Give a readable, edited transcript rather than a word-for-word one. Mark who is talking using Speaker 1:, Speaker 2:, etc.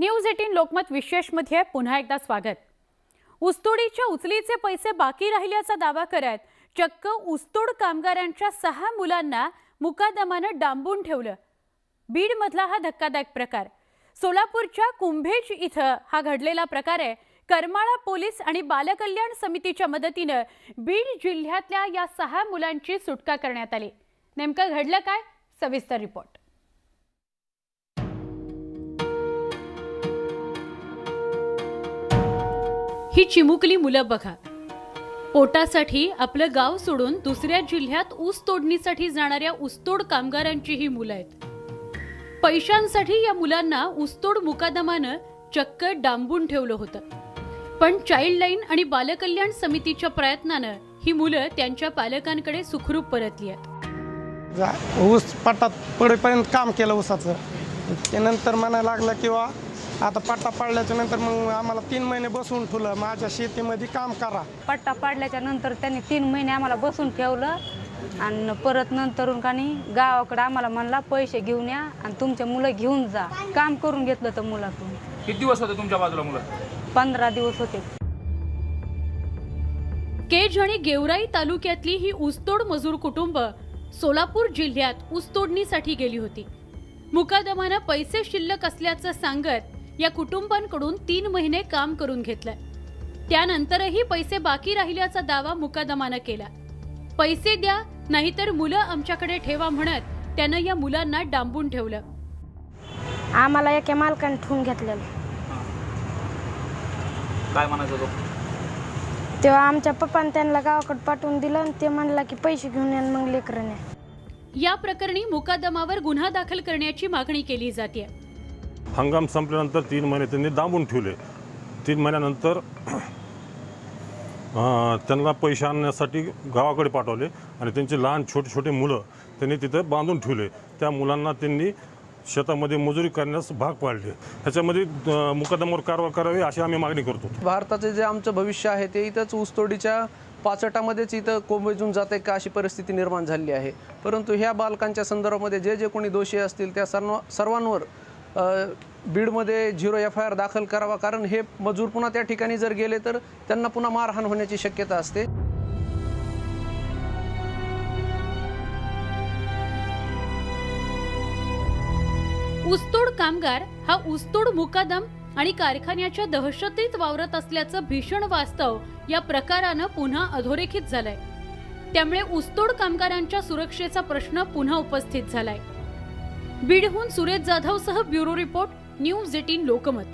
Speaker 1: News 18 Lokmat विशेषमध्ये पुन्हा एकदा स्वागत। ऊसतोडीच्या उचलीचे पैसे बाकी राहिल्याचा दावा करत चक्क ऊसतोड कामगारांच्या 6 मुलांना मुकादमाने डांबून ठेवलं। बीड मधला हा धक्कादायक प्रकार। सोलापूरच्या कुंभेज इथं हा घडलेला प्रकार आहे। करमाळा पोलीस आणि बालकल्याण समितीच्या मदतीने बीड जिल्ह्यातल्या या 6 मुलांची सुटका करण्यात आली। नेमकं घडलं काय? सविस्तर रिपोर्ट। ही चिमुकली मुलं बघा, पोटासाठी आपलं गाव सोडून दुसऱ्या जिल्ह्यात ऊस तोडणीसाठी जाणाऱ्या ऊसतोड कामगारांची ही मुलं आहेत। पैशांसाठी या मुलांना ऊसतोड मुकादमाने चक्क डांबून ठेवलं होतं, पण चाइल्डलाइन आणि बालकल्याण समितीच्या प्रयत्नाने ही मुलं त्यांच्या पालकांकडे सुखरूप परतली आहेत।
Speaker 2: ऊस पट्टा पडेपर्यंत काम केलं ऊसाचं, त्यानंतर म्हणायला लागलं किंवा आता पट्टा पाडल्याच्या नंतर मग आम्हाला 3 महिने बसून ठेवलं, माझ्या शेतीमध्ये काम करा।
Speaker 3: पट्टा पाडल्याच्या नंतर त्यांनी 3 महिने आम्हाला बसून ठेवलं आणि परत नंतरून कानी गावाकडे आम्हाला म्हणला पैसे घेऊन या आणि तुमचे मुलं घेऊन जा। काम करून घेतलं तर मुलातून।
Speaker 4: किती दिवस होते तुमच्या बाजूला मुलं?
Speaker 3: 15 दिवस होते।
Speaker 1: केज आणि गेवराई तालुक्यातली ही ऊसतोड मजूर कुटुंब सोलापूर जिल्ह्यात ऊस तोडणीसाठी गेली होती। मुकादमाने पैसे शिल्लक असल्याचं सांगत या कुटुंबांकडून 3 महिने काम करून घेतलं। त्यानंतरही पैसे बाकी राहिल्याचा दावा मुकादमाने केला। पैसे द्या नाहीतर मुलं आमच्याकडे ठेवा म्हणत त्यानं या मुलांना डांबून ठेवलं।
Speaker 5: आम्हाला एका मालकाने ठेवून घेतलेलं।
Speaker 4: काय म्हणायचं तो?
Speaker 5: तेव्हा आमच्या पप्पाने त्यांना गावाकडे पाठवून दिलं आणि ते म्हणला की पैसे घेऊन या मग लेकराने।
Speaker 1: या प्रकरणी मुकादमावर गुन्हा दाखल करण्याची मागणी केली जाते।
Speaker 6: हंगाम संपल्यानंतर 3 महिने त्यांनी डांबून ठेवले। 3 महिन्यानंतर त्यांना पैसे आणण्यासाठी गावाकडे पाठवले आणि त्यांची लहान छोटे मुलं त्यांनी तिथे बांधून ठेवले। त्या मुलांना त्यांनी शेतामध्ये मजुरी करण्यास भाग पाडले। त्याच्यामध्ये मुकादमावर कारवाई करावी अशी आम्ही मागणी करतो।
Speaker 7: भारताचे जे आमचं भविष्य आहे ते इथंच ऊसतोडीच्या पाचटामध्येच इथं कोंबजून जाते का अशी परिस्थिती निर्माण झाली आहे। परंतु ह्या बालकांच्या संदर्भामध्ये जे कोणी दोषी असतील त्या सर्वांवर बीडमध्ये 0 FIR दाखल करावा, कारण हे मजूर पुन्हा त्या ठिकाणी जर गेले तर त्यांना पुन्हा मारहाण होण्याची शक्यता असते।
Speaker 1: ऊसतोड कामगार हा ऊसतोड मुकादम आणि कारखान्याच्या दहशतीत वावरत असल्याचं भीषण वास्तव या प्रकारानं पुन्हा अधोरेखित झालंय। त्यामुळे ऊसतोड कामगारांच्या सुरक्षेचा प्रश्न पुन्हा उपस्थित झालाय। बीडहून सुरेश जाधव सह ब्युरो रिपोर्ट, न्यूज 18 लोकमत।